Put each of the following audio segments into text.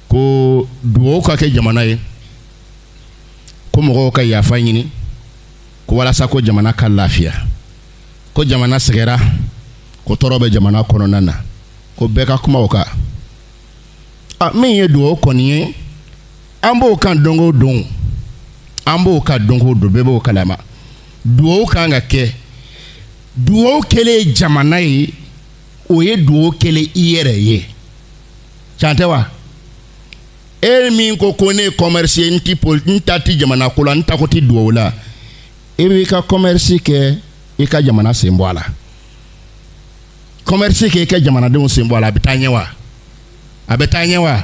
ko duwawu ka kɛ jamana ye ko mɔgɔw ka yafa ɲini ko walasa ko jamana ka lafiya ko jamana sɛgɛra ko tɔɔrɔ bɛ jamana kɔnɔna na ko bɛɛ ka kuma o kan min ye duwawu kɔni ye an b'o kan don o don an b'o kan don o don bɛɛ b'o kalama duwawu kan ka kɛ duwawu kɛlen jamana ye o ye duwawu kɛlen i yɛrɛ ye can tɛ wa e min ko ne ye commerce ye n ta ti jamana ko la n ta ko ti duwawu la e b'i ka commerce kɛ i ka jamana sen bɔ a la commerce kɛ i ka jamanadenw sen bɔ a la a bɛ taa ɲɛ wa a bɛ taa ɲɛ wa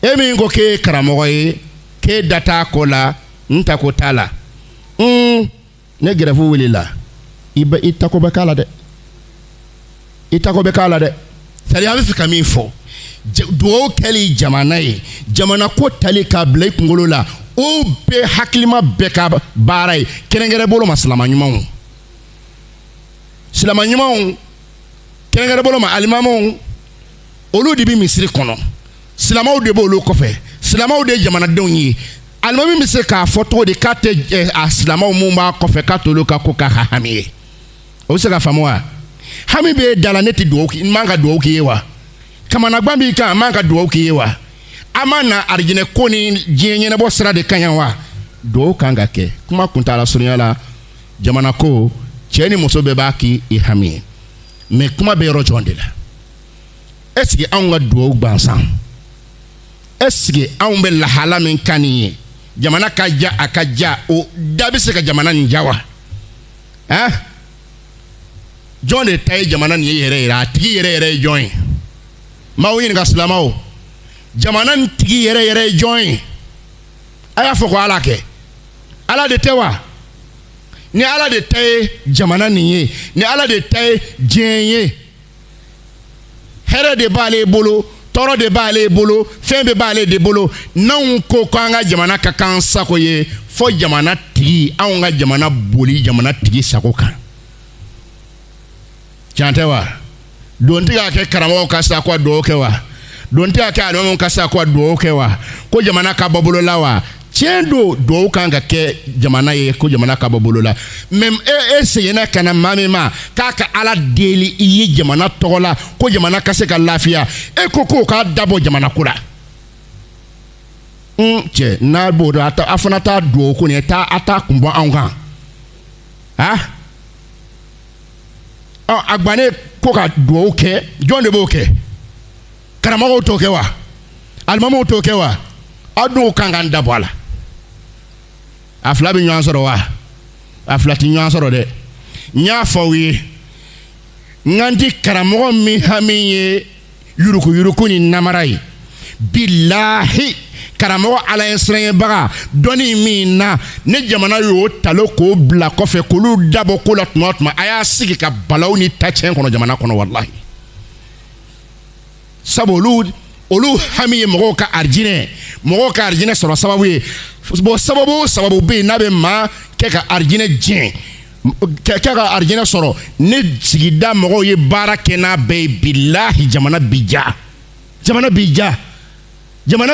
e min ko k'e ye karamɔgɔ ye k'e da t'a ko la n ta ko t'a la ne gɛrɛfu wulila i tako bɛ k'a la dɛ i tako bɛ k'a la dɛ c'est-à-dire an bɛ fɛ ka min fɔ duwawu kɛli jamana ye jamana ko tali k'a bila i kunkolo la o bɛɛ hakilima bɛɛ ka baara ye kɛrɛnkɛrɛn bolo ma silama ɲumanw kɛrɛnkɛrɛn bolo ma alimamuw olu de bɛ misiri kɔnɔ silamaw de b'olu kɔfɛ silamaw de ye jamanadenw ye alimami bɛ se k'a fɔ cogo di k'a tɛ a silamaw mun b'a kɔfɛ k'a t'olu ka ko k'a ka hami ye o bɛ se ka faamu wa hami bɛ da la ne tɛ duwawu n man ka duwawu k'i ye wa kamanagban b'i kan a man ka duwawu k'i ye wa a ma na arijinɛ ko ni diɲɛ ɲɛnabɔ sira de ka ɲi wa duwawu kan ka kɛ kuma kuntala surunya la jamana ko cɛ ni muso bɛɛ b'a k'i hami ye mais kuma bɛ yɔrɔ jɔn de la est-ce que anw ka duwawu gansan est-ce que anw bɛ lahala min ka nin ye jamana ka ja a ka ja o da bɛ se ka jamana nin ja wa jɔn de ta ye jamana nin ye yɛrɛ yɛrɛ a tigi yɛrɛ yɛrɛ ye jɔn ye maaw ɲininka silamaw jamana nin tigi yɛrɛ yɛrɛ ye jɔn ye a y'a fɔ ko ala kɛ ala de tɛ wa ni ala de ta ye jamana nin ye ni ala de ta ye diɲɛ ye hɛrɛ de b'ale bolo tɔɔrɔ de b'ale bolo fɛn bɛɛ b'ale de bolo n'anw ko k'an ka jamana ka k'an sago ye fo jamana tigi anw ka jamana boli jamana tigi sago kan can tɛ wa don tɛ k'a kɛ karamɔgɔw ka sa ko a duwawu kɛ wa don tɛ k'a kɛ alimamuw ka sa ko a duwawu kɛ wa ko jamana ka bɔ bolo la wa tiɲɛ don duwawu kan ka kɛ jamana ye ko jamana ka bɔ bolo la mais e seginna ka na maa min ma k'a ka ala deli i ye jamana tɔgɔ la ko jamana ka se ka lafiya e ko k'o k'a dabɔ jamana ko la cɛ n'a b'o dɔn a fana t'a duwawu ko nin ye a t'a kun bɔ anw kan a gwannen ko ka duwawu kɛ jɔn de b'o kɛ karamɔgɔw t'o kɛ wa alimamuw t'o kɛ wa aw dun kan k'an dabɔ a la a fila bɛ ɲɔgɔn sɔrɔ wa a fila tɛ ɲɔgɔn sɔrɔ dɛ n y'a fɔ aw ye n kan ti karamɔgɔ min hami ye yurukuyuruku ni namara ye bilahi karamɔgɔ ala ye siranɲɛbaga dɔnni min na ne jamana y'o talo k'o bila kɔfɛ k'olu dabɔ ko la tuma o tuma a y'a sigi ka balawu ni ta tiɲɛ kɔnɔ jamana kɔnɔ walahi sabu olu hami ye mɔgɔw ka arijinɛ sɔrɔ sababu ye bon sababu bɛ yen n'a bɛ maa kɛ ka arijinɛ diɲɛ kɛ ka arijinɛ sɔrɔ ne sigida mɔgɔw ye baara kɛ n'a bɛɛ ye bilahi jamana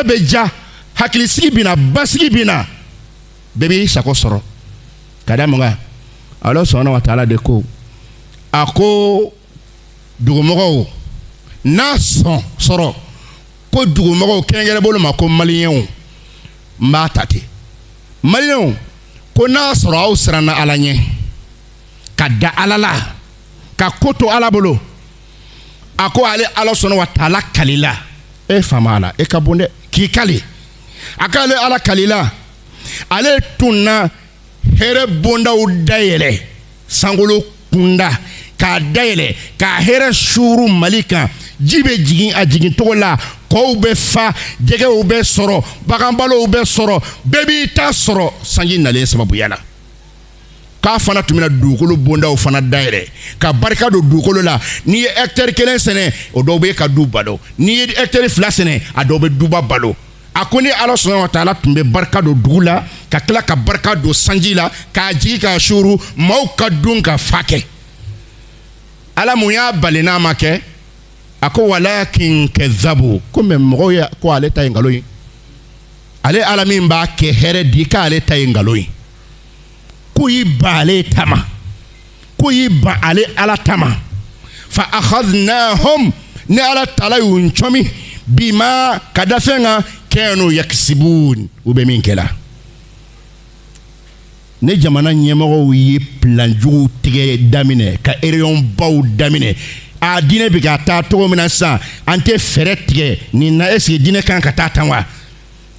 bɛ ja hakilisigi bɛ na basigi bɛ na bɛɛ b'i sago sɔrɔ ka da mun kan Ala subhanahu wa ta'ala de ko a ko dugumɔgɔw n'a sɔrɔ ko dugumɔgɔw kɛrɛnkɛrɛn bolo ma ko maliyɛnw n b'a ta ten maliyɛnw ko n'a sɔrɔ aw siranna ala ɲɛ ka da ala la ka ko to ala bolo a ko ale ala sɔnna wa ta'ala kalila e fama ala e ka bon dɛ k'i kali a k'ale ala kalila ale tunna hɛrɛ bondaw dayɛlɛ sankolo kunda k'a dayɛlɛ ka hɛrɛ suuru mali kan ji bɛ jigin a jigin cogo la kɔw bɛ fa jɛgɛw bɛ sɔrɔ baganbalow bɛ sɔrɔ bɛɛ b'i ta sɔrɔ sanji nalen sababuya la k'a fana tun bɛna dugukolo bondaw fana dayɛlɛ ka barika don dugukolo la n'i ye hectare 1 sɛnɛ o dɔw bɛ ka du balo n'i ye hectare 2 sɛnɛ a dɔw bɛ duba balo a ko ni ala subhanahu wa ta'ala tun bɛ barika don dugu la ka tila ka barika don sanji la k'a jigi k'a suuru maaw ka dun ka fa kɛ ala mun y'a bali n'a ma kɛ ako walakin kadhabu comme mɔgɔw ye ko ale ta ye ngalon ye ale ala min b'a kɛ hɛrɛ di k'ale ta ye ngalon ye ko y'i ban ale tama ko y'i ban ale ala tama fa akhadnahum ni ala taala y'u cɔmi bima ka da fɛn kan kɛnu yaksibun u bɛ min kɛla ne jamana ɲɛmɔgɔw ye plan jugu tigɛ daminɛ ka réunion baw daminɛ a diinɛ bɛ ka taa cogo min na sisan an tɛ fɛɛrɛ tigɛ nin na est ce que diinɛ kan ka taa tan wa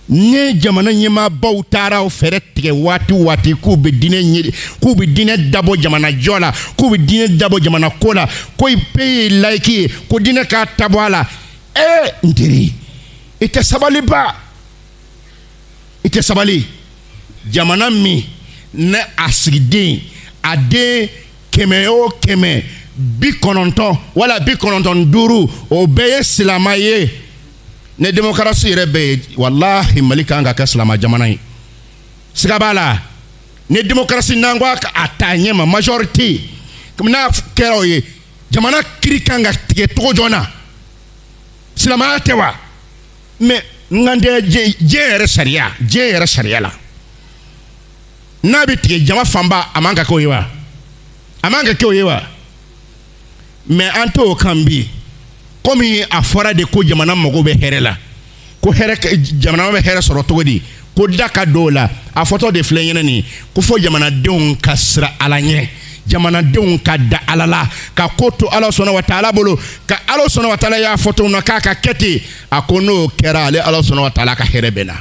ne jamana ɲɛmaabaw taara o fɛɛrɛ tigɛ waati o waati k'u bɛ diinɛ dabɔ jamana jɔ la k'u bɛ diinɛ dabɔ jamana ko la ko bɛɛ ye layiki ye ko diinɛ k'a tabɔ a la n teri i tɛ sabali ba i tɛ sabali jamana min ne a sigiden a den 100 o 100 90 wala 95 o bɛɛ ye silama ye ne démocratie yɛrɛ bɛ ye wallahi Mali kan ka kɛ silama jamana ye siga b'a la ne démocratie n'an ko a taa ɲɛ ma majorité n'a kɛra o ye jamana kiri kan ka tigɛ cogo jɔn na silamaya tɛ wa mais n kan tɛ diɲɛ yɛrɛ sariya la n'a bɛ tigɛ jama fanba a man ka kɛ o ye wa a man ka kɛ o ye wa mais an t'o kan bi komi a fɔra de ko jamana mago bɛ hɛrɛ la ko jamana bɛ hɛrɛ sɔrɔ cogo di ko da ka don o la a fɔtɔ de filɛ ɲɛna nin ko fɔ jamanadenw ka sira ala ɲɛ jamanadenw ka da ala la ka ko to ala sɔnna wa taala bolo ka ala sɔnna wa taala y'a fɔ cogo min na k'a ka kɛ ten a ko n'o kɛra ale ala sɔnna wa taala ka hɛrɛ bɛ na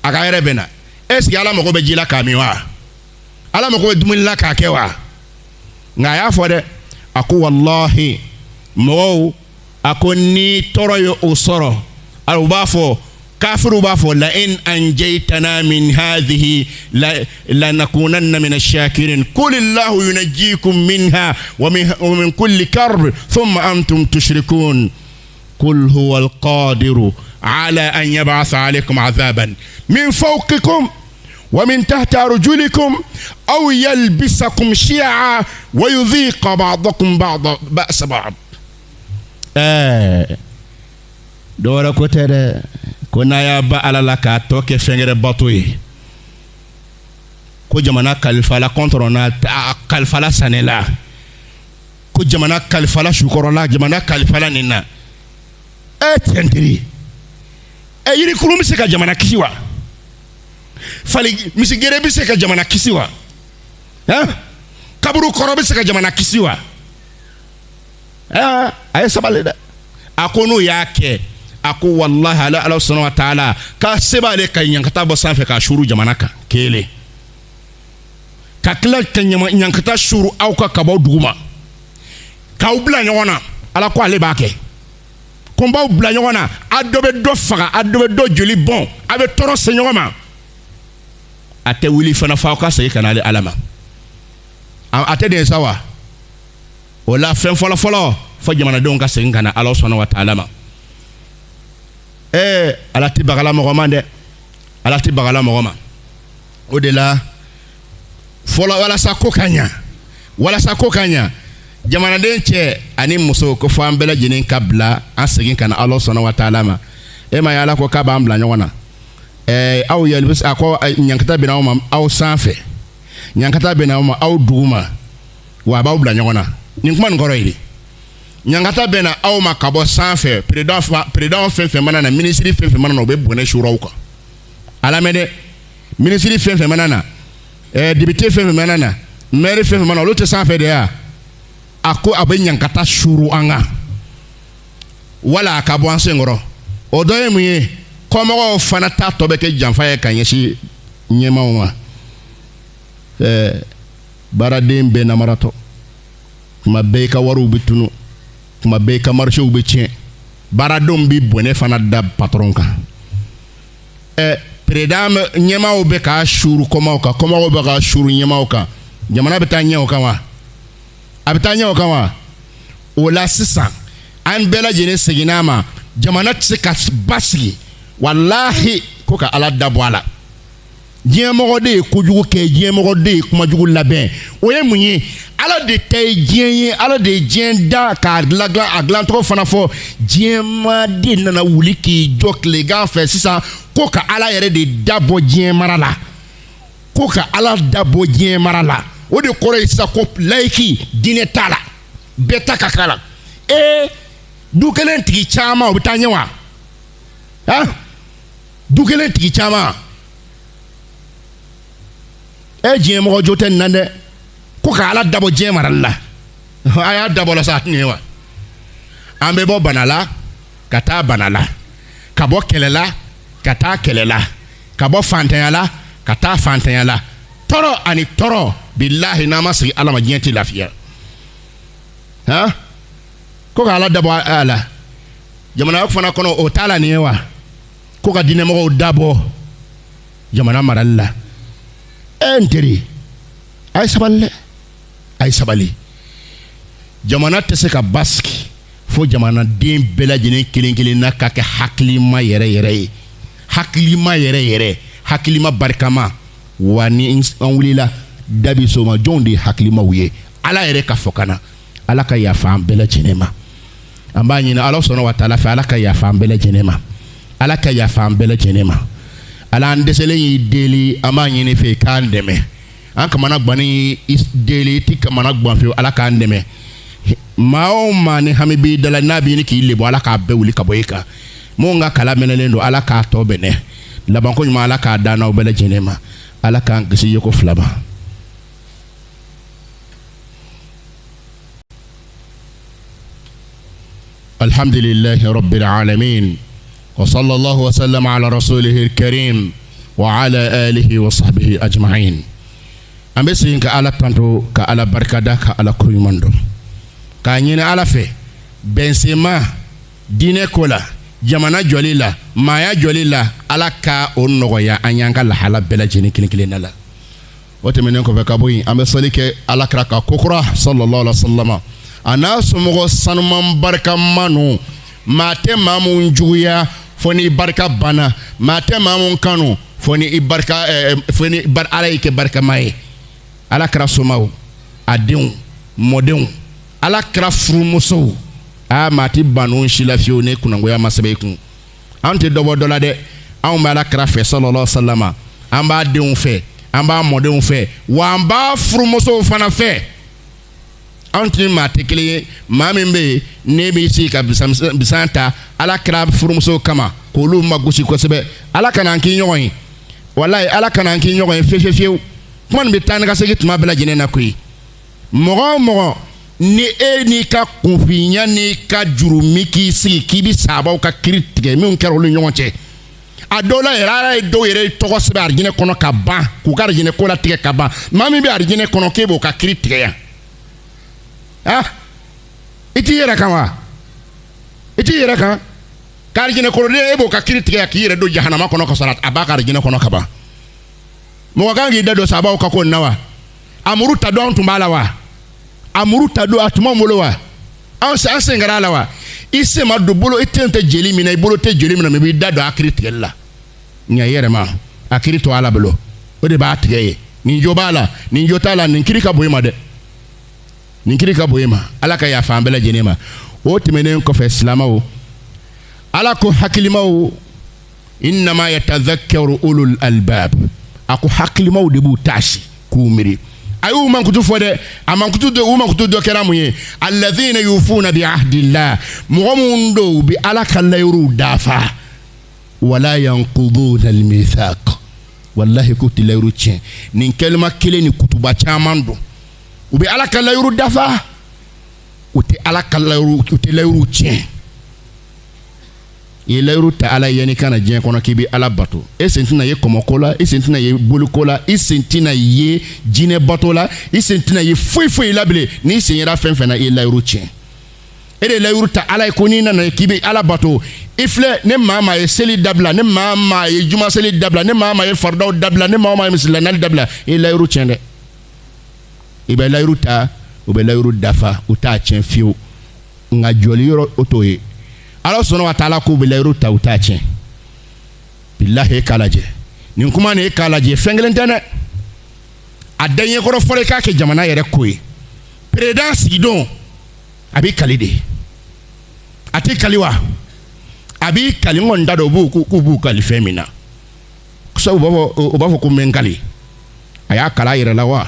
a ka hɛrɛ bɛ na est ce que ala mago bɛ ji la k'a min wa ala mago bɛ dumuni la k'a kɛ wa nka a y'a fɔ dɛ a ko wallahi mɔgɔw a ko ni tɔɔrɔ ye o sɔrɔ u b'a fɔ kafiru b'a fɔ la in anjaytana min hadhihi lanakunanna min ash-shakirin qul illahu yunajjikum minha wa min kulli karb thumma antum tushrikun qul huwa al-qadiru ala an yab'atha alaykum 'adhaban min fawqikum ومن تحت أرجلكم أو يلبسكم شيعا ويذيق بعضكم بأس بعض دورا كتير كنا يا على لك توك فينغر باتوي كو جمانا كالفالا كونترونا كالفالا سانيلا كو جمانا كالفالا شكرولا جمانا كالفالا نينا تندري يري كلهم سكا جمانا كيوا fali misigere bi se ka jamana kisi wa kaburu koro bi se ka jamana kisi wa ay sabale da akonu yake ako wallahi ala subhanahu wa ta'ala ka sebale ka nyankata bo sanfe ka shuru jamana ka kele ka kila ka nyankata shuru au ka kabo duguma ka ubla nyona ala ko ale ba ke ko ba ubla nyona adobe do faga adobe do joli bon abe toro se nyoma ate wili fana fa ka sey kanale alama ate de sawa wala fen folo fa jamana don ka sey kana Allah subhanahu wa ta'ala ma ala ti bagala mo mande ala ti bagala mo ma o de la folo wala sa ko kanya jamana den che ani muso ko fa ambela jinin kabla an sey kana Allah subhanahu wa ta'ala ma ma yala ko ka ba ambla nyona aw yalbis ako nyankata bena ma aw sanfɛ nyankata bena ma aw duguma wa b'aw bila ɲɔgɔn na nin kuma nin kɔrɔ ye nyankata bena aw ma ka bɔ sanfɛ président fɛn mana na ministre fɛn mana na o bɛ bɔnɛ suraw kan alamɛdɛ ministre fɛn mana na député fɛn mana na maire fɛn mana olu tɛ sanfɛ de ya a ko a bɛ nyankata suru an kan wala a ka bɔ an senkɔrɔ o dɔ ye mun ye kɔmɔgɔw fana ta tɔ bɛ kɛ janfa ye ka ɲɛsin ɲɛmaw ma baaraden bɛɛ namaratɔ kuma bɛɛ i ka wariw bɛ tunu kuma bɛɛ i ka marchew bɛ tiɲɛ baaradenw bɛ bɔnɛ fana da patron kan président ɲɛmaw bɛ ka suru kɔmɔgɔw kan kɔmɔgɔw bɛ ka suru ɲɛmaw kan jamana bɛ taa ɲɛ o kan wa a bɛ taa ɲɛ o kan wa o la sisan an bɛɛ lajɛlen seginna a ma jamana tɛ se ka basigi wallahi ko ka ala dabɔ a la diɲɛmɔgɔ de ye kojugu kɛ diɲɛmɔgɔ de ye kumajugu labɛn o ye mun ye ala de tɛ diɲɛ ye ala de diɲɛ da k'a dilan a dilancogo fana fɔ diɲɛmaden nana wuli k'i jɔ tilegan fɛ sisan ko ka ala yɛrɛ de dabɔ diɲɛ mara la ko ka ala dabɔ diɲɛ mara la o de kɔrɔ ye sisan ko layiki diinɛ t'a la bɛɛ ta ka k'a la du kelen tigi caman o bɛ taa ɲɛ wa du kelen tigi caman diɲɛ mɔgɔ jo tɛ nin na dɛ ko ka ala dabɔ diɲɛ marali la a y'a dabɔ la sa a tɛ nin ye wa an bɛ bɔ bana la ka taa bana la ka bɔ kɛlɛ la ka taa kɛlɛ la ka bɔ fantanya la ka taa fantanya la tɔɔrɔ ani tɔɔrɔ bilahi n'an ma sigi ala ma diɲɛ tɛ lafiya ko ka ala dabɔ a la jamana fana kɔnɔ o t'a la nin ye wa ko ka diinɛmɔgɔw dabɔ jamana marali la n teri a ye sabali dɛ a ye sabali jamana tɛ se ka basigi fo jamanaden bɛɛ lajɛlen kelen kelen na ka kɛ hakilima yɛrɛ yɛrɛ ye hakilima yɛrɛ yɛrɛ hakilima barikama wa ni an wulila dabi soma jɔnw de ye hakilimaw ye ala yɛrɛ ka fɔ ka na ala ka yafa an bɛɛ lajɛlen ma an b'a ɲini ala sɔnna wa taala fɛ ala ka yafa an bɛɛ lajɛlen ma ala ka yafa an bɛɛ lajɛlen ma ala an dɛsɛlen y'i deli an b'a ɲini fɛ k'an dɛmɛ an kamana gbani deli ti kamana gban fɛ ala k'an dɛmɛ maa o maa ni hami b'i dala n'a b'i ni k'i lebu ala k'a bɛɛ wuli ka bɔ i kan mun ka kala mɛnɛlen don ala k'a tɔ bɛnɛ labanko ɲuman ala k'a dan n'aw bɛɛ lajɛlen ma ala k'an kisi yeko fila ma alhamdulillahi rabbil alamin wa sallallahu wa sallam ala rasulihi alkarim wa ala alihi wa sahbihi ajma'in an bɛ segin ka ala tanto ka ala barikada ka ala ko ɲuman dɔn k'a ɲini ala fɛ bɛnsema diinɛ ko la jamana jɔli la maaya jɔli la ala ka o nɔgɔya an y'an ka lahala bɛɛ lajɛlen kelen kelenna la o tɛmɛnen kɔfɛ ka bɔ yen an bɛ sɔli kɛ alakira ka kokura sallallahu alaihi wa sallam a n'a somɔgɔ sanuman barikama ninnu maa tɛ maa mun juguya fo ni barika banna maa tɛ maa mun kanu fo ni ala y'i kɛ barikama ye ala kɛra somaw a denw mɔdenw ala kɛra furumusow maa ti banu si la fiyewu ne kunangoya ma sɛbɛn i kun an tɛ dɔ bɔ dɔ la dɛ anw bɛ ala kɛra fɛ sallallahu alaihi wa sallam an b'a denw fɛ an b'a mɔdenw fɛ wa an b'a furumusow fana fɛ an tɛ maa tɛ kelen ye maa min bɛ yen ne b'i sigi ka bisan ta ala kɛra furumusow kama k'olu ma gosi kosɛbɛ ala kana an k'i ɲɔgɔn ye walayi ala kana an k'i ɲɔgɔn ye fiyewu kuma nin bɛ taa ni ka segin tuma bɛɛ lajɛlen na koyi mɔgɔ o mɔgɔ ni e n'i ka kunfinya n'i ka jurumi k'i sigi k'i bɛ sabaw ka kiri tigɛ minnu kɛra olu ɲɔgɔn cɛ a dɔw la yɛrɛ ala ye dɔw yɛrɛ tɔgɔ sɛbɛn arijinɛ kɔnɔ ka ban k'u ka arijinɛ ko la tigɛ ka ban maa min bɛ arijinɛ kɔnɔ k'e b'o ka kiri tigɛ yan i t'i yɛrɛ kan wa i t'i yɛrɛ kan ka arijinɛ kɔnɔden e b'o ka kiri tigɛ yan k'i yɛrɛ don jahanama kɔnɔ ka sɔrɔ a b'a ka arijinɛ kɔnɔ ka ban mɔgɔ kan k'i da don sabaw ka ko nin na wa a muru ta don an tun b'a la wa a muru ta don a tun b'an bolo wa an sen kɛra a la wa i sen ma don bolo i ten tɛ jeli min na i bolo tɛ jeli min na mɛ i b'i da don a kiri tigɛli la nka i yɛrɛ ma a kiri to ala bolo o de b'a tigɛ ye nin jo b'a la nin jo t'a la nin kiri ka bon i ma dɛ nin kiri ka bon i ma ala ka yafa an bɛɛ lajɛlen ma o tɛmɛnen kɔfɛ silamɛw ala ko hakilimaw innama yatadhakkaru ulul albab a ko hakilimaw de b'u taasi k'u miiri a y'u mankutu fɔ dɛ a mankutu dɔ kɛra mun ye alladhina yufuna bi ahdillah mɔgɔ mun don u bɛ ala ka layiruw dafa wala yanquduna almithaq wallahi k'u tɛ layiru tiɲɛ nin kɛlima kelen ni kutuba caman don u bɛ ala ka layiru dafa u tɛ ala ka layiru u tɛ layiru tiɲɛ i ye layiru ta ala ye ni kana diɲɛ kɔnɔ k'i bɛ ala bato e sen tɛna ye kɔmɔko la i sen tɛna ye boliko la i sen tɛna ye jinɛ bato la i sen tɛna ye foyi foyi la bilen n'i sen yera fɛn fɛn na i ye layiru tiɲɛ e de ye layiru ta ala ye ko n'i nana k'i bɛ ala bato i filɛ ne maa maa ye seli dabila ne maa maa ye juma seli dabila ne maa maa ye faridaw dabila ne maa maa ye misilanali dabila i ye layiru tiɲɛ dɛ i bɛ layiru ta u bɛ layiru dafa u t'a tiɲɛ fiyewu nka jɔli yɔrɔ o t'o ye ala sɔnna wa taala k'u bɛ layiru ta u t'a tiɲɛ bilahi e k'a lajɛ nin kuma nin e k'a lajɛ fɛn kelen tɛ dɛ a daɲɛkɔrɔ fɔlɔ i k'a kɛ jamana yɛrɛ ko ye président sigidon abi kalide ati kaliwa abi kalingon dado bu ku bu kalifemina so bafo ko menkali aya kala yira lawa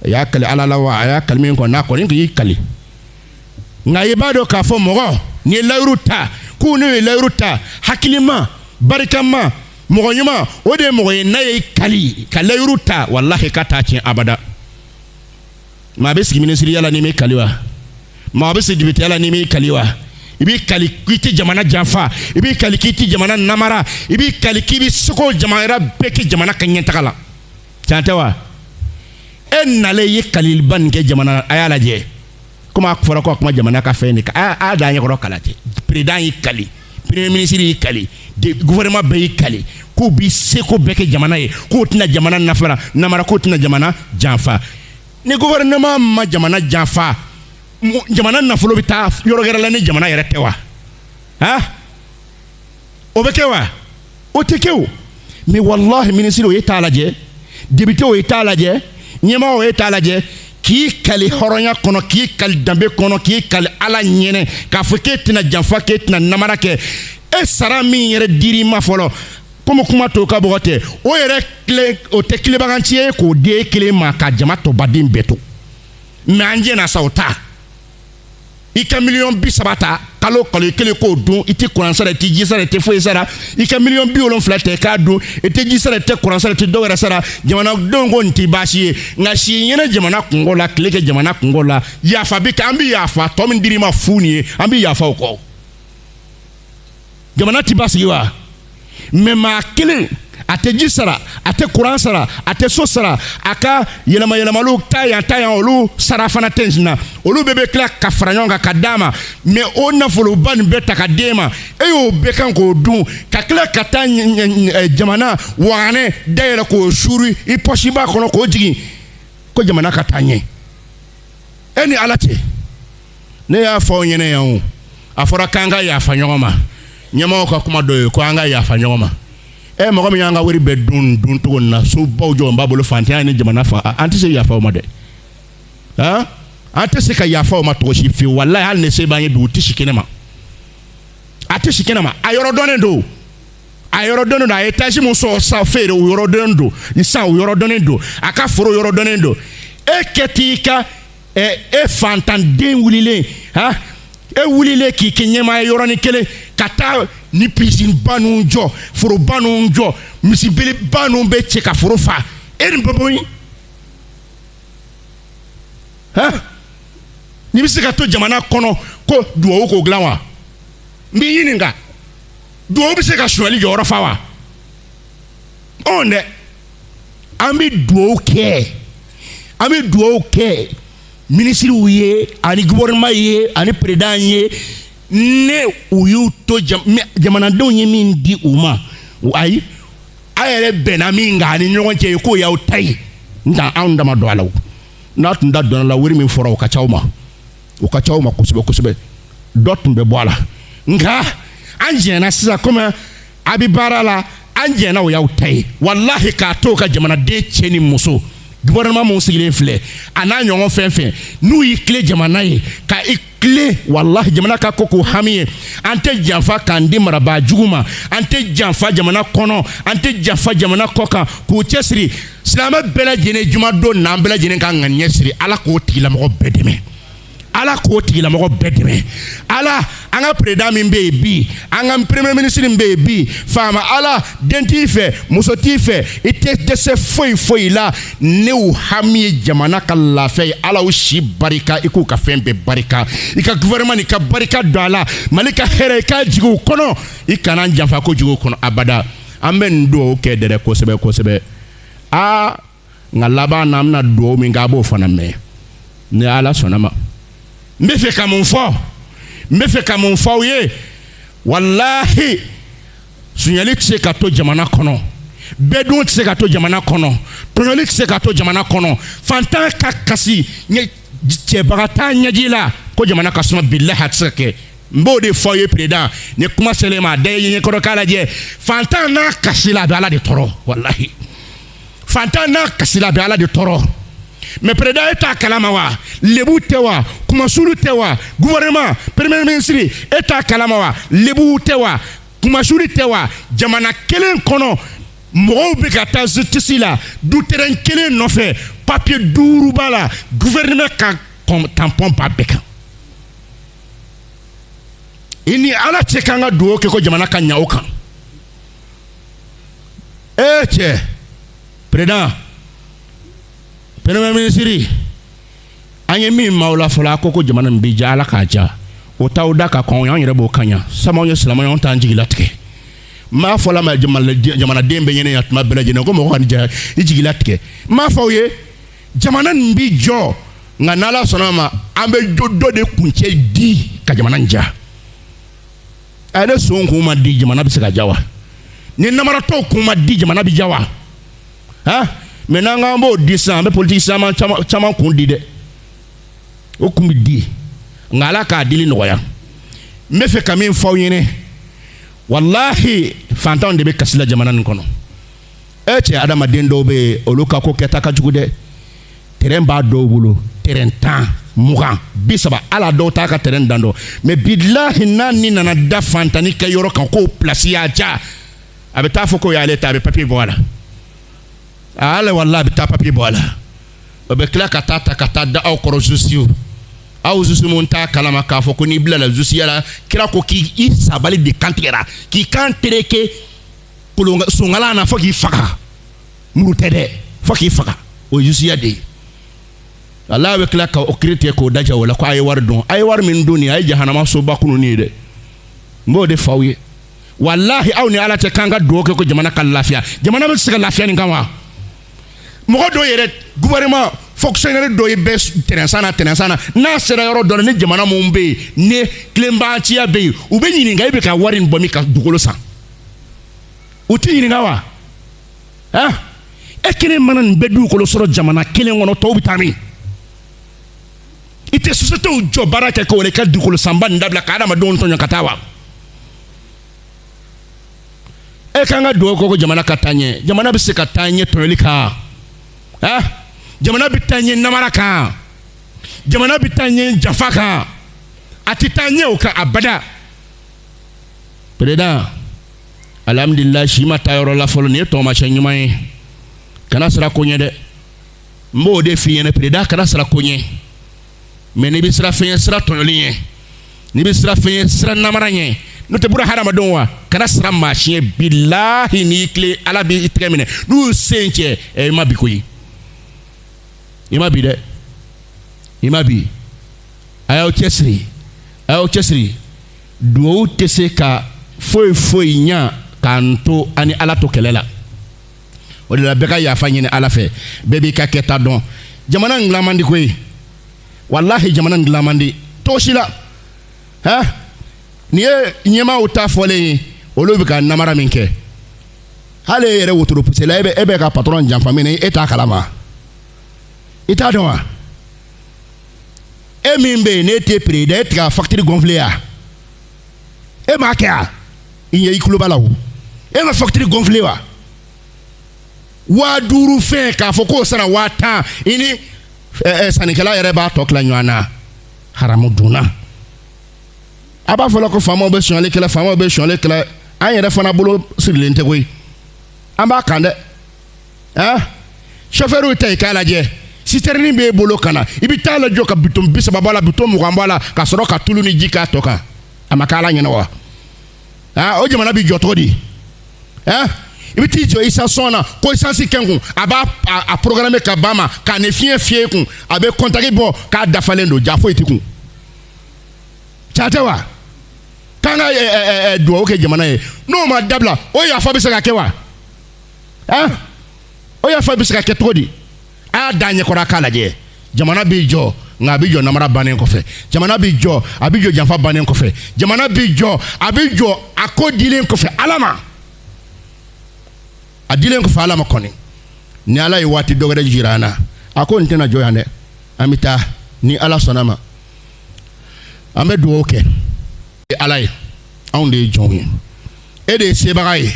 aya kali ala lawa aya kalmin ko na ko ni kali ngaye bado ka fo mogo ni layruta ku ni layruta hakilima barikama mogo nyuma o de mogo naye kali kalayruta wallahi kata cin abada ma be sigi ministry yala ni me kaliwa ma be sigi dibite yala ni me kaliwa ibi kali kiti jamana janfa ibi kali kiti jamana namara ibi kali kibi soko jamana beki jamana kanyentagala chantewa enale ye kali ban ke jamana ayala je kuma fora ko kuma jamana ka fe ni a da nya ko kalate président yi kali premier ministre yi kali gouvernement be yi kali ko bi seko beki jamana ye ko tina jamana nafara namara ko tina jamana janfa ni gouvernement ma jamana janfa jamana nafolo bita yoro gera la ni jamana yere tewa ha obekewa otekewo mi wallahi ministre o yeta laje député o yeta laje nyema o yeta laje ki kali horonya kono ki kali dambe kono ki kali ala nyene ka foketina janfa ketina namara ke e sara mi yere diri ma folo comme kuma to ka bote o yere kle o te kle bagantie ko de kle ma ka jama to badim beto manje na sauta ika million bi sabata kalo kele ko dun iti kuransa de tiji sara te fo sara ika million bi olon flate ka dun ite ji sara te kuransa te do sara jamana dongo nti bashi nga shi nyene jamana kungola kleke jamana kungola ya fa bi ka ambi ya fa to min dirima funi ambi ya fa ko jamana ti basi wa me ma kele ate jisara ate kuransara ate sosara aka yelama lu taya olu sarafana tensina olu bebe kla kafranyonga kadama me ona folo ban beta kadema eyo bekan ko dun ka kla kata jamana wane dayela ko shuri iposhiba kono ko jigi ko jamana katanye eni alate ne ya fo nyene yawo afora kanga ya fanyoma nyama ko kuma do ko anga ya fanyoma mo mi yanga wori be dun to na so bawjo mbabolo fantia ni jamana fa anti se ya fa o made ha anti se ka ya fa o ma to shi fi wallahi hal ne se ba du tishi kenema ati shi kenema ayoro donendo na etaji mo so sa fere o yoro donendo ni sa o yoro donendo aka foro yoro donendo e ketika e fantan den wulile ha e wulile ki kenyema yoro ni kele kata ni pisin banu njo foro banu njo misibele banu be cheka foro fa en boboyi ha ni bisika to jamana kono ko duwo ko glawa mbi yininga duwo bisika shwali joro fawa onde ami duwo ke ministre uye ani gouvernement ye ani président ye ne uyu to jamana don ye min di uma ayi ayere benami ngani nyonche ko ya utai nda anda ma do alaw na tunda don la wuri min fora o ka chawma kusube dotumbe boala nga anjena sisa kuma abibara la anjena o ya utai wallahi ka to ka jamana de cheni muso gouvernement mo sigile fle ana nyongo fenfen nu yi clé jamana ye ka clé wallahi jamana ka koko hamiye ante janfa kandi maraba juguma ante janfa jamana kono ante janfa jamana koka ko chesri silama bela jene juma do na bela jene kan nganye siri ala ko tigila mo bedeme ala anga président min be bi anga premier ministre min be bi fama ala denti fe musoti fe ite de se foi la ne u hami jamana ka lafiya ala u shi barika iku ka fembe barika ika gouvernement ni ka barika do ala malika here ka jigu kono ikana janfa ko jigu kono abada amen do ke dere ko sebe a ngalaba namna do mi ngabo fana me ne ala sonama mefe ka mon fo ye wallahi sunyali tse ka to jamana kono bedon tse ka to jamana kono tonoli tse ka to jamana kono fantan ka kasi nye tse bagata nyajila ko jamana kasuma billahi tseke mbode fo ye président ne kuma selema de ye ko kala je fantan na kasila be ala de toro wallahi fantan na kasila be ala de toro mais président eta kalama wa lebu tewa kuma sulu tewa gouvernement premier ministre eta kalama wa lebu tewa kuma sulu tewa jamana kelen kono mɔgɔw bɛ ka taa justice la du terrain kelen nɔfɛ papier 5 b'a la gouvernement ka tampon ba bɛɛ kan i ni ala cɛ kan ka dugawu kɛ ko jamana ka ɲa o kan cɛ président premier ministre an ye min ma o la fɔlɔ a ko jamana min bɛ ja ala k'a ja o t'aw da ka kɔn an yɛrɛ b'o kan ɲa sabu anw ye silamɛw ye anw t'an jigi latigɛ m'a fɔ la ma jamanaden bɛ ɲɛnɛ ya tuma bɛɛ lajɛlen ko mɔgɔ ka nin ja i jigi latigɛ m'a fɔ aw ye jamana nin bɛ jɔ nka n'ala sɔnna ma an bɛ dɔ de kuncɛ di ka jamana in ja a ne sɔn kun ma di jamana bɛ se ka ja wa ni namaratɔw kun ma di jamana bɛ ja wa mɛ n'an k'an b'o di sisan an bɛ politiki caman kun di dɛ o kun bɛ di nka ala k'a dili nɔgɔya n bɛ fɛ ka min fɔ aw ɲɛna wallahi fantanw de bɛ kasi la jamana nin kɔnɔ cɛ adamaden dɔw bɛ yen olu ka ko kɛta ka jugu dɛ terrain b'a dɔw bolo terrain 10 20 30 ala dɔw t'a ka terrain dan dɔn mais bilahi n'a ni nana da fantani kɛ yɔrɔ kan k'o place y'a ja a bɛ taa fɔ ko y'ale ta a bɛ papier bɔ a la ale wallahi a bɛ taa papier bɔ a la o bɛ tila ka taa da aw kɔrɔ justice aw justice mun t'a kalama k'a fɔ ko n'i bila la justice la kira ko k'i sabali de kantigɛra k'i kan tereke songala na fɔ k'i faga muru tɛ dɛ fɔ k'i faga o ye justice de ye Allah bɛ tila ka o kiiri k'o daja o la ko a ye wari dɔn a ye wari min dun nin a ye jahanama soba kunu nin ye dɛ n b'o de fɔ aw ye wallahi aw ni ala cɛ k'an ka dugawu kɛ ko jamana ka lafiya jamana bɛ se ka lafiya nin kan wa mɔgɔ dɔw yɛrɛ gouvernement fonctionnaire dɔw ye bɛɛ tɛnɛnsan na n'a sera yɔrɔ dɔ la ni jamana mun bɛ yen ni tilenbanciya bɛ yen u bɛ ɲininka e bɛ ka wari in bɔ min ka dugukolo san u tɛ ɲininka wa e kelen mana nin bɛɛ dugukolo sɔrɔ jamana kelen kɔnɔ tɔw bɛ taa min i tɛ sociétéw jɔ baara kɛ k'o de ka dugukolo sanba nin dabila ka adamadenw tɔɲɔ ka taa wa e kan ka dugawu kɛ ko jamana ka taa ɲɛ jamana bɛ se ka taa ɲɛ tɔɲɔli kan jamana bɛ taa ɲɛ namara kan jamana bɛ taa ɲɛ janfa kan a tɛ taa ɲɛ o kan abada président alhamdulilayi si ma taa yɔrɔ la fɔlɔ nin ye tɔgɔmasɛn ɲuman ye kana siran ko ɲɛ dɛ n b'o de f'i ɲɛna président kana siran ko ɲɛ mais n'i bɛ siran fɛn ye siran tɔɲɔli ɲɛ n'i bɛ siran fɛn ye siran namara ɲɛ n'o tɛ buna hadamadenw wa kana siran maa si ɲɛ bilahi n'i tile ala b'i tɛgɛ minɛ n'u y'u sen cɛ i ma bi koyi i ma bi dɛ i ma bi a y'aw cɛsiri duwawu tɛ se ka foyi ɲa k'an to ani ala to kɛlɛ la o de la bɛɛ ka yafa ɲini ala fɛ bɛɛ b'i ka kɛta dɔn jamana in dilan man di koyi wallahi jamana in dilan man di tɔgɔsi la nin ye ɲɛmaaw ta fɔlen ye olu bɛ ka namara min kɛ hali e yɛrɛ wotoro pusela e bɛ ka patron janfa min na e t'a kalama i t'a dɔn wa e min bɛ yen n'e tɛ président e tɛ ka facture gonfler ya e m'a kɛ ya i ɲɛ i tulo b'a la o e ma facture gonfler wa 5000 fɛn k'a fɔ k'o sara 10,000 i ni sannikɛla yɛrɛ b'a tɔ tila ɲɔgɔn na haramu dunna a b'a fɔ la ko faamaw bɛ sonyali kɛla an yɛrɛ fana bolo sirilen tɛ koyi an b'a kan dɛ chauffeur ta i k'a lajɛ citerne b'e bolo ka na i bɛ taa lajɔ ka biton 30 b'a la biton 20 b'a la ka sɔrɔ ka tulu ni ji k'a tɔ kan a ma k'ala ɲɛna wa o jamana bɛ jɔ cogo di i bɛ t'i jɔ essence na ko essence kɛ kun a b'a a programme ka ban ma k'a ni fiɲɛ fiyɛ kun a bɛ contact bɔ k'a dafalen don ja foyi t'i kun ca tɛ wa k'an ka duwawu kɛ jamana ye n'o ma dabila o yafa bɛ se ka kɛ wa o yafa bɛ se ka kɛ cogo di a y'a da ɲɛkɔrɔ a k'a lajɛ jamana b'i jɔ nka a bɛ jɔ namara bannen kɔfɛ jamana b'i jɔ a bɛ jɔ janfa bannen kɔfɛ jamana b'i jɔ a bɛ jɔ a ko dilen kɔfɛ ala ma a dilen kɔfɛ ala ma kɔni ni ala ye waati dɔ wɛrɛ jira an na a ko nin tɛna jɔ yan dɛ an bɛ taa ni ala sɔnna ma an bɛ dugawu kɛ ala ye anw de ye jɔnw ye e de ye sebaga ye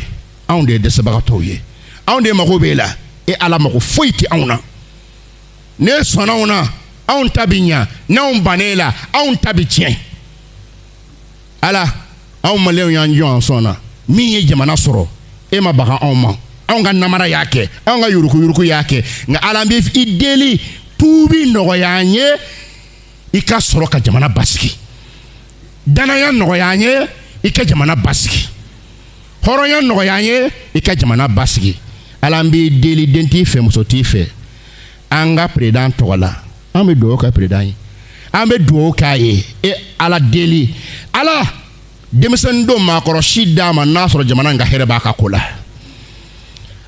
anw de ye dɛsɛbagatɔw ye anw de mago b'e la e ala mago foyi tɛ anw na ne sɔnna o na anw ta bɛ ɲa n'anw bann'e la anw ta bɛ tiɲɛ ala anw maliyɛnw y'an jɔ an sɔnna min ye jamana sɔrɔ e ma baga anw ma anw ka namara y'a kɛ anw ka yuruku y'a kɛ nka ala an bɛ i deli tuubi nɔgɔya an ye i ka sɔrɔ ka jamana basigi danaya nɔgɔya an ye i ka jamana basigi hɔrɔnya nɔgɔya an ye i ka jamana basigi ala an bɛ deli den t'i fɛ muso t'i fɛ an ka président tɔgɔ la an bɛ dugawu kɛ président ye an bɛ dugawu k'a ye e ala deli ala denmisɛnnin dɔw maakɔrɔ si d'a ma n'a sɔrɔ jamana in ka hɛrɛ b'a ka ko la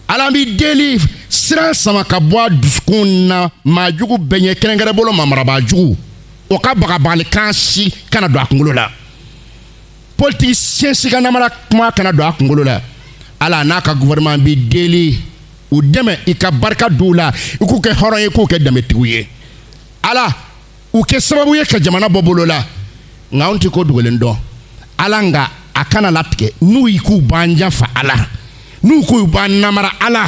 ala an bɛ deli siran sama ka bɔ a dusukun na maajugu bɛɛ ɲɛ kɛrɛnkɛrɛn bolo mamarabaajugu o ka bagabagalikan si kana don a kunkolo la politicien si ka namara kuma kana don a kunkolo la ala n'a ka gouvernement bɛ deli u dɛmɛ i ka barika d'u la i k'u kɛ hɔrɔn ye k'u kɛ danbetigiw ye ala u kɛ sababu ye ka jamana bɔ bolo la nka anw tɛ ko dogolen dɔn ala nka a kana latigɛ n'u yi k'u b'an janfa ala n'u k'u b'an namara ala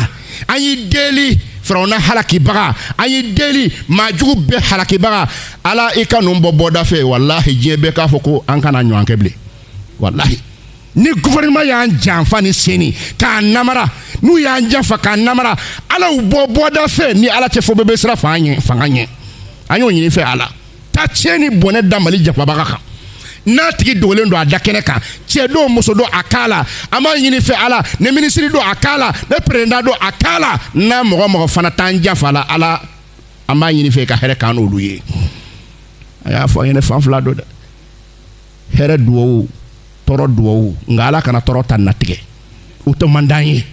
an y'i deli firawuna halakibaga an y'i deli maajugu bɛɛ halakibaga ala i ka ninnu bɔ bɔda fɛ walahi diɲɛ bɛɛ k'a fɔ ko an kana ɲɔgɔn kɛ bilen walahi ni gouvernement y'an janfa ni seni k'a namara n'u y'an janfa k'a namara ala y'u bɔ bɔda fɛ ni ala tɛ fɔ bɛɛ bɛ sira fanga ɲɛ an y'o ɲini fɛ ala ta tiɲɛ ni bɔnɛ da mali jafabaga kan n'a tigi dogolen don a da kɛnɛ kan cɛ don muso don a k'a la an b'a ɲini fɛ ala ne minisiri don a k'a la ne président don a k'a la n'a mɔgɔ fana t'an janfa la ala an b'a ɲini fɛ ka hɛrɛ k'an n'olu ye a y'a fɔ an ɲɛna fan fila don dɛ hɛrɛ duwawu tɔɔrɔ duwawu nka ala kana tɔɔrɔ ta natigɛ o tɛ man d'an ye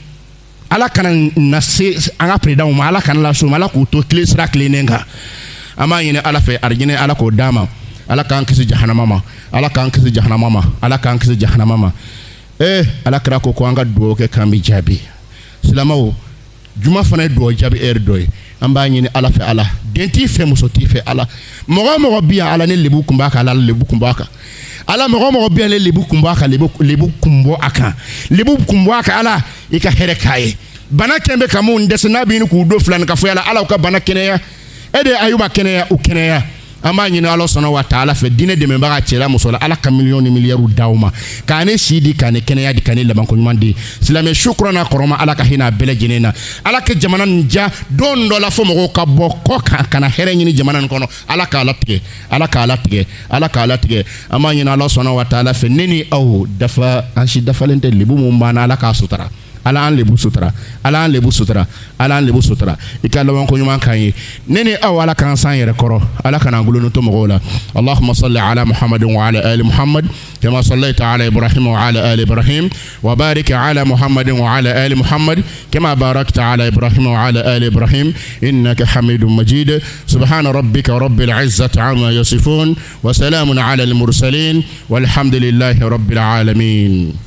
ala kana na se an ka président ma ala kana las'o ma ala k'u to tile sira tilennen kan an b'a ɲini ala fɛ arijinɛ ala k'o d'a ma ala k'an kisi jahanama ma ala k'an kisi jahanama ma ala k'an kisi jahanama ma ala kira ko an ka duwawu kɛ k'an bɛ jaabi silamɛw juma fana ye duwawu jaabi heure dɔ ye an b'a ɲini ala fɛ ala den t'i fɛ muso t'i fɛ ala mɔgɔ o mɔgɔ bɛ yan ala ni lebu kun b'a kan ala lebu kun b'a kan ala mɔgɔ o mɔgɔ bɛ yan ni lebu kun b'a kan lebu kun bɔ a kan lebu kun bɔ a kan ala i ka hɛrɛ k'a ye bana kɛn bɛ ka mun dɛsɛ n'a bɛ ɲini k'u don fila nin ka fɔ yala ala u ka bana kɛnɛya e de ye ayuba kɛnɛya u kɛnɛya an b'a ɲini ala sɔnna wa taala fɛ diinɛ dɛmɛbaga cɛla muso la ala ka miliyɔn ni miliyariw d'aw ma k'a ne si di k'a ne kɛnɛya di k'a ne labanko ɲuman di silamɛ su kura n'a kɔrɔma ala ka hinɛ a bɛɛ lajɛlen na ala ka jamana nin ja don dɔ la fo mɔgɔw ka bɔ kɔ kan ka na hɛrɛ ɲini jamana nin kɔnɔ ala k'a latigɛ ala k'a latigɛ ala k'a latigɛ an b'a ɲini ala sɔnna wa taala fɛ ne ni aw dafa an si dafalen tɛ lebu mun b'an na ala k'a sutura ala an lebu sutura ala an lebu sutura ala an lebu sutura i ka labanko ɲuman kan ye ne ni aw ala k'an san yɛrɛ kɔrɔ ala kana gulon to mɔgɔw la allahumma salli ala muhammadin wa ala ali muhammad kama sallaita ala ibrahim wa ala ali ibrahim wa barik ala muhammadin wa ala ali muhammad kama barakta ala ibrahim wa ala ali ibrahim innaka hamidum majid subhana rabbika rabbil izzati amma yasifun wa salamun ala al mursalin walhamdulillahi rabbil alamin